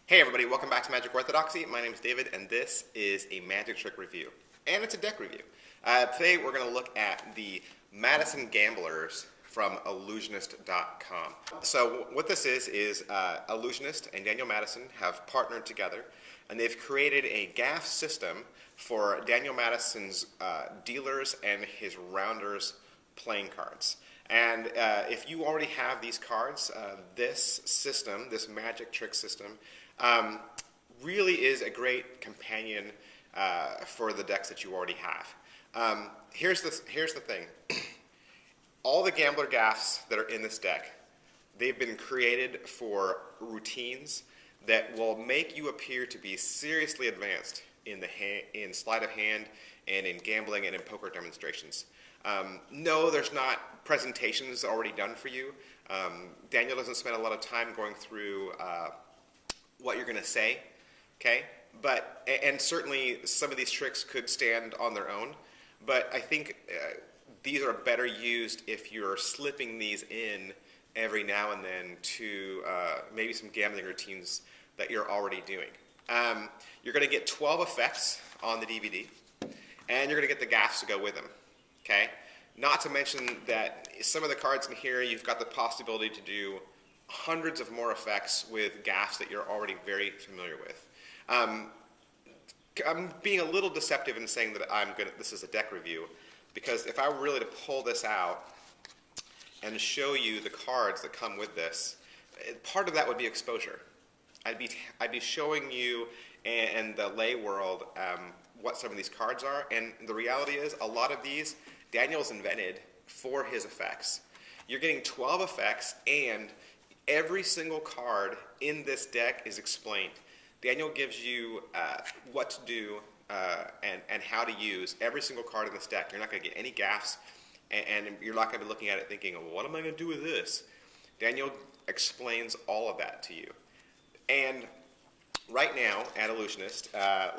Hey everybody, welcome back to Magic Orthodoxy. My name is David and this is a magic trick review. And it's a deck review. Today we're going to look at the Madison Gamblers from Ellusionist.com. So what this is Ellusionist and Daniel Madison have partnered together and they've created a gaff system for Daniel Madison's dealers and his rounders playing cards. And if you already have these cards, this system, this magic trick system, really is a great companion for the decks that you already have. Here's the thing. All the gambler gaffs that are in this deck, they've been created for routines that will make you appear to be seriously advanced in sleight of hand and in gambling and in poker demonstrations. No, there's not presentations already done for you. Daniel doesn't spend a lot of time going through what you're going to say, okay? And certainly some of these tricks could stand on their own, but I think these are better used if you're slipping these in every now and then to maybe some gambling routines that you're already doing. You're going to get 12 effects on the DVD, and you're going to get the gaffs to go with them, okay? Not to mention that some of the cards in here, you've got the possibility to do hundreds of more effects with gaffs that you're already very familiar with. I'm being a little deceptive in saying that this is a deck review, because if I were really to pull this out and show you the cards that come with this, part of that would be exposure. I'd be showing you and the lay world what some of these cards are, and the reality is a lot of these Daniel's invented for his effects. You're getting 12 effects, and every single card in this deck is explained. Daniel gives you what to do and how to use every single card in this deck. You're not going to get any gaffs, and you're not going to be looking at it thinking, well, what am I going to do with this? Daniel explains all of that to you. And right now at Ellusionist,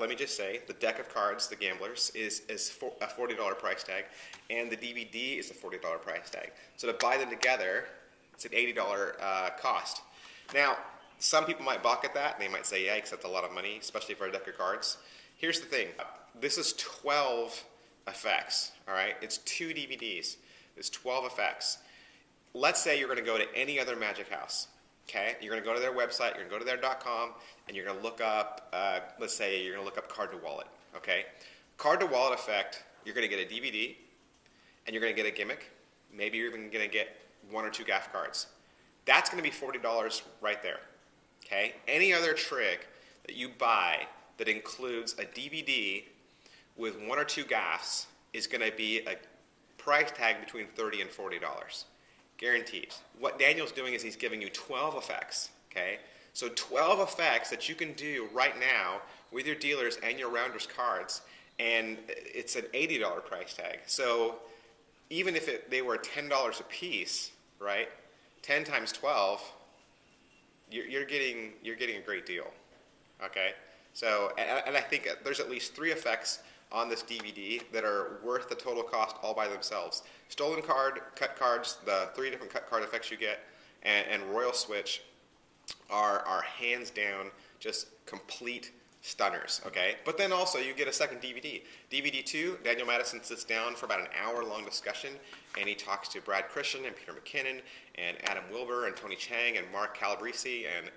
let me just say, the deck of cards, the Gamblers, is a $40 price tag, and the DVD is a $40 price tag. So to buy them together, it's an $80 cost. Now, some people might balk at that, and they might say, yikes, that's a lot of money, especially for a deck of cards. Here's the thing. This is 12 effects, all right? It's 2 DVDs. It's 12 effects. Let's say you're going to go to any other magic house, okay? You're going to go to their website, you're going to go to their .com, and you're going to look up, let's say you're going to look up Card to Wallet, okay? Card to Wallet effect, you're going to get a DVD, and you're going to get a gimmick. Maybe you're even going to get 1 or 2 gaff cards. That's going to be $40 right there, okay? Any other trick that you buy that includes a DVD with 1 or 2 gaffs is going to be a price tag between $30 and $40, guaranteed. What Daniel's doing is he's giving you 12 effects, okay? So 12 effects that you can do right now with your dealers and your rounders cards, and it's an $80 price tag. So even if they were $10 a piece, right? 10 times 12, you're getting a great deal, okay? So, and I think there's at least 3 effects on this DVD that are worth the total cost all by themselves. Stolen card, cut cards, the 3 different cut card effects you get, and Royal Switch are hands down just complete stunners, okay? But then also you get a second DVD. DVD 2, Daniel Madison sits down for about an hour-long discussion, and he talks to Brad Christian and Peter McKinnon and Adam Wilbur and Tony Chang and Mark Calabrese and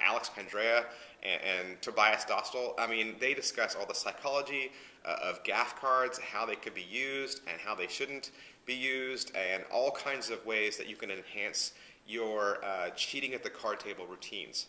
Alex Pandrea and Tobias Dostal. I mean, they discuss all the psychology of gaff cards, how they could be used and how they shouldn't be used, and all kinds of ways that you can enhance your cheating at the card table routines.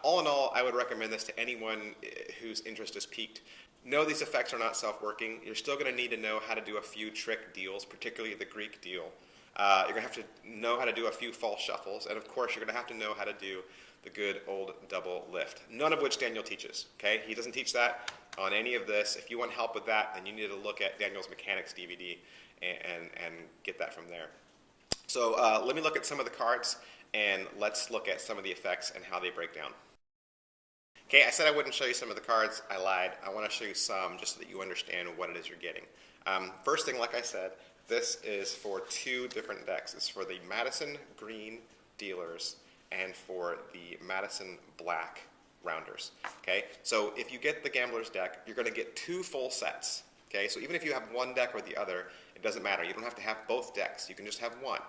All in all, I would recommend this to anyone whose interest is piqued. No, these effects are not self-working. You're still going to need to know how to do a few trick deals, particularly the Greek deal. You're going to have to know how to do a few false shuffles, and of course you're going to have to know how to do the good old double lift, none of which Daniel teaches, okay? He doesn't teach that on any of this. If you want help with that, then you need to look at Daniel's Mechanics DVD and get that from there. So let me look at some of the cards, and let's look at some of the effects and how they break down. Okay, I said I wouldn't show you some of the cards. I lied. I want to show you some just so that you understand what it is you're getting. First thing, like I said, this is for 2 different decks. It's for the Madison Green Dealers and for the Madison Black rounders. Okay, so if you get the Gambler's deck, you're going to get 2 full sets. Okay, so even if you have one deck or the other, it doesn't matter. You don't have to have both decks. You can just have one.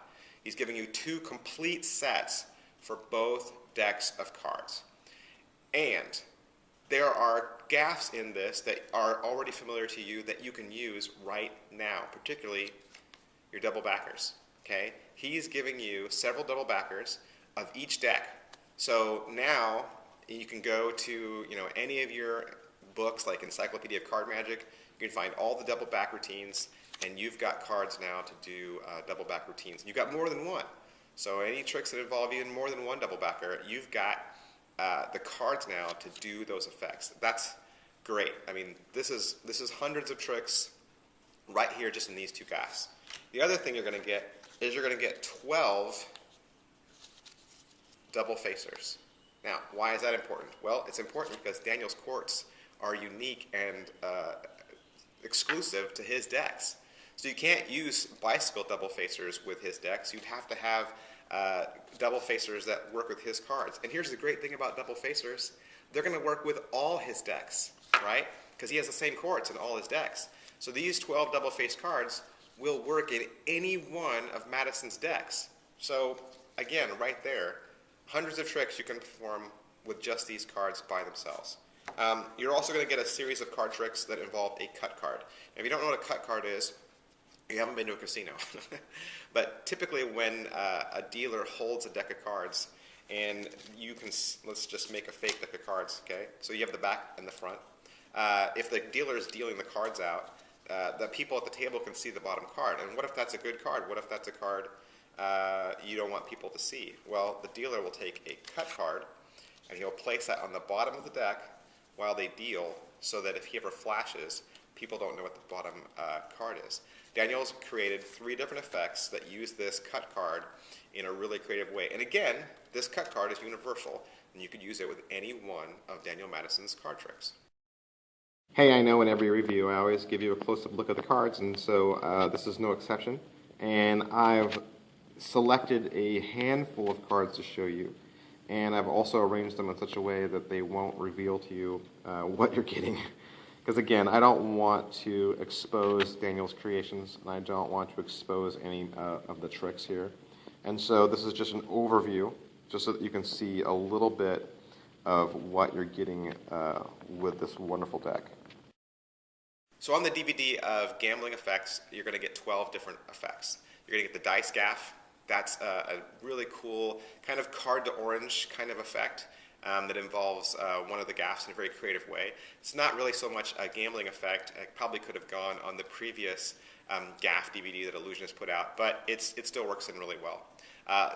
He's giving you 2 complete sets for both decks of cards. And there are gaffs in this that are already familiar to you that you can use right now, particularly your double backers. Okay, he's giving you several double backers of each deck. So now you can go to any of your books like Encyclopedia of Card Magic. You can find all the double back routines, and you've got cards now to do double back routines. You've got more than one. So any tricks that involve even more than one double backer, you've got the cards now to do those effects. That's great. I mean, this is hundreds of tricks right here just in these 2 gaffs. The other thing you're going to get is you're going to get 12 double facers. Now, why is that important? Well, it's important because Daniel's courts are unique and exclusive to his decks. So you can't use bicycle double facers with his decks. You'd have to have double facers that work with his cards. And here's the great thing about double facers. They're going to work with all his decks, right? Because he has the same courts in all his decks. So these 12 double face cards will work in any one of Madison's decks. So again, right there, hundreds of tricks you can perform with just these cards by themselves. You're also going to get a series of card tricks that involve a cut card. Now, if you don't know what a cut card is, you haven't been to a casino. But typically when a dealer holds a deck of cards, and you can, let's just make a fake deck of cards, okay? So you have the back and the front. If the dealer is dealing the cards out, the people at the table can see the bottom card. And what if that's a good card? What if that's a card you don't want people to see? Well, the dealer will take a cut card, and he'll place that on the bottom of the deck while they deal, so that if he ever flashes, people don't know what the bottom card is. Daniel's created 3 different effects that use this cut card in a really creative way. And again, this cut card is universal, and you could use it with any one of Daniel Madison's card tricks. Hey, I know in every review I always give you a close-up look at the cards, and so this is no exception. And I've selected a handful of cards to show you, and I've also arranged them in such a way that they won't reveal to you what you're getting. Because again, I don't want to expose Daniel's creations, and I don't want to expose any of the tricks here. And so this is just an overview, just so that you can see a little bit of what you're getting with this wonderful deck. So on the DVD of Gambling Effects, you're going to get 12 different effects. You're going to get the dice gaff. That's a really cool kind of card to orange kind of effect. That involves one of the gaffs in a very creative way. It's not really so much a gambling effect. It probably could have gone on the previous gaff DVD that Ellusionist put out, but it still works in really well.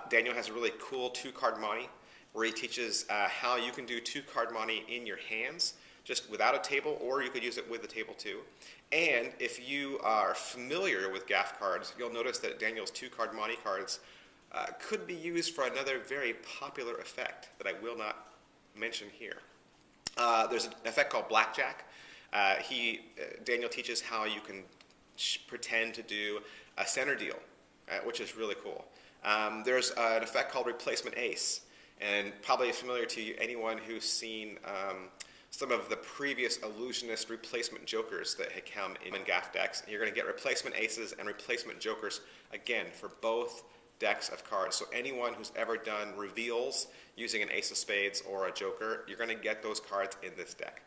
Daniel has a really cool 2 Card Monte, where he teaches how you can do 2 Card Monte in your hands, just without a table, or you could use it with the table too. And if you are familiar with gaff cards, you'll notice that Daniel's 2 Card Monte cards could be used for another very popular effect that I will not mention here. There's an effect called Blackjack. Daniel teaches how you can pretend to do a center deal, which is really cool. There's an effect called Replacement Ace, and probably familiar to anyone who's seen some of the previous Ellusionist replacement jokers that had come in gaff decks. You're going to get replacement aces and replacement jokers, again, for both decks of cards. So anyone who's ever done reveals using an ace of spades or a joker, you're going to get those cards in this deck.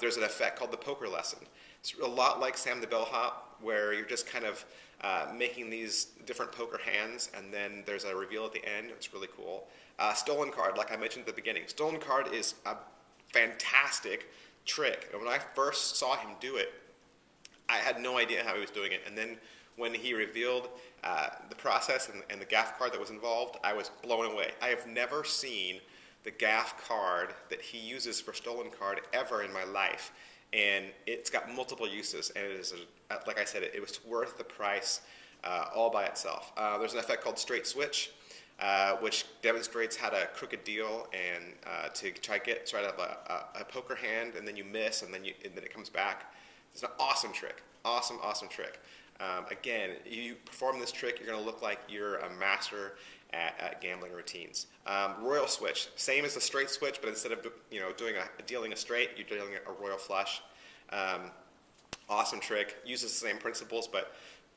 There's an effect called the poker lesson. It's a lot like Sam the Bellhop, where you're just kind of making these different poker hands, and then there's a reveal at the end. It's really cool. Stolen card, like I mentioned at the beginning. Stolen card is a fantastic trick. And when I first saw him do it, I had no idea how he was doing it. And then when he revealed the process and the gaff card that was involved, I was blown away. I have never seen the gaff card that he uses for stolen card ever in my life. And it's got multiple uses, and it is, like I said, it was worth the price all by itself. There's an effect called Straight Switch, which demonstrates how to crooked deal and to try to have a poker hand, and then you miss, and then it comes back. It's an awesome trick, awesome trick. Again, you perform this trick, you're going to look like you're a master, at gambling routines. Royal switch, same as the straight switch, but instead of dealing a straight, you're dealing a royal flush. Awesome trick, uses the same principles, but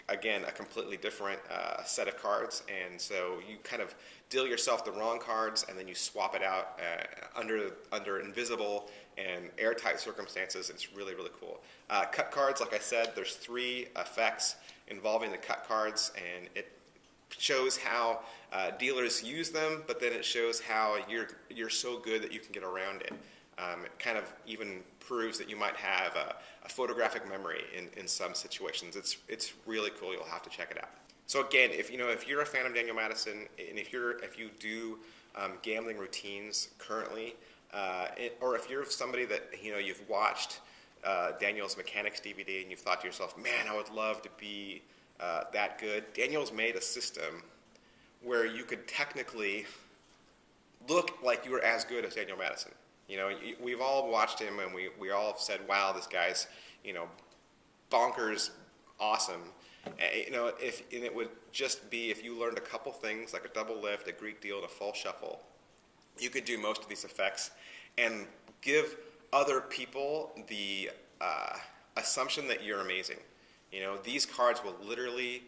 again, a completely different set of cards, and so you kind of deal yourself the wrong cards, and then you swap it out under invisible and airtight circumstances. It's really, really cool. Cut cards, like I said, there's 3 effects involving the cut cards, and it shows how dealers use them, but then it shows how you're so good that you can get around it. It kind of even proves that you might have a photographic memory in some situations. It's really cool. You'll have to check it out. So again, if you're a fan of Daniel Madison, and if you do gambling routines currently, or if you're somebody that you've watched Daniel's Mechanics DVD and you've thought to yourself, man, I would love to be that good. Daniel's made a system where you could technically look like you were as good as Daniel Madison. We've all watched him, and we all have said, wow, this guy's, bonkers awesome. And it would just be if you learned a couple things, like a double lift, a Greek deal, and a full shuffle, you could do most of these effects and give other people the assumption that you're amazing. These cards will literally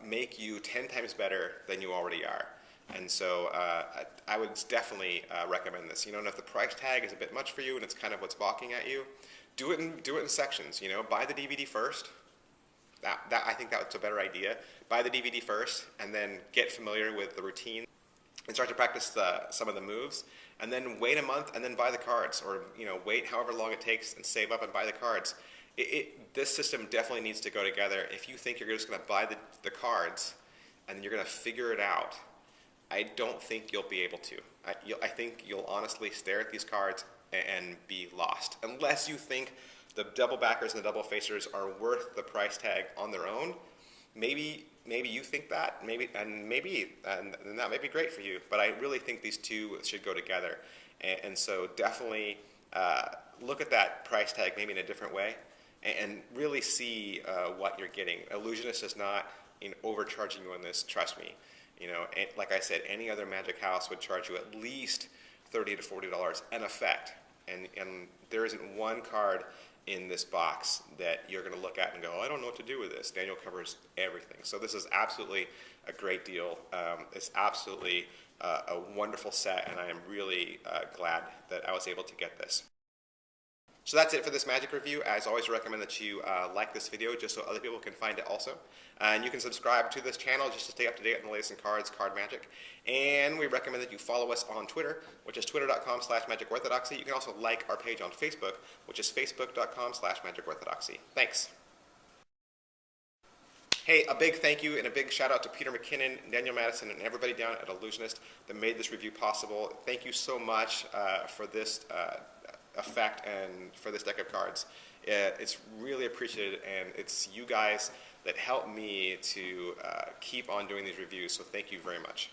make you 10 times better than you already are. And so I would definitely recommend this. And if the price tag is a bit much for you and it's kind of what's balking at you, do it in sections. Buy the DVD first. I think that's a better idea. Buy the DVD first, and then get familiar with the routine and start to practice some of the moves. And then wait a month, and then buy the cards, or wait however long it takes and save up and buy the cards. This system definitely needs to go together. If you think you're just going to buy the cards and then you're going to figure it out, I don't think you'll be able to. I think you'll honestly stare at these cards and be lost. Unless you think the double backers and the double facers are worth the price tag on their own. Maybe you think that, and that may be great for you. But I really think these two should go together. And so definitely look at that price tag maybe in a different way, and really see what you're getting. Ellusionist is not overcharging you on this. Trust me. Like I said, any other magic house would charge you at least $30 to $40 an effect, and there isn't one card in this box that you're going to look at and go, I don't know what to do with this. Daniel covers everything. So this is absolutely a great deal. It's absolutely a wonderful set, and I am really glad that I was able to get this. So that's it for this magic review. As always, I recommend that you like this video just so other people can find it also. And you can subscribe to this channel just to stay up to date on the latest in cards, card magic. And we recommend that you follow us on Twitter, which is twitter.com/magicorthodoxy. You can also like our page on Facebook, which is facebook.com/magicorthodoxy. Thanks. Hey, a big thank you and a big shout out to Peter McKinnon, Daniel Madison, and everybody down at Ellusionist that made this review possible. Thank you so much for this effect and for this deck of cards. It's really appreciated, and it's you guys that help me to keep on doing these reviews, so thank you very much.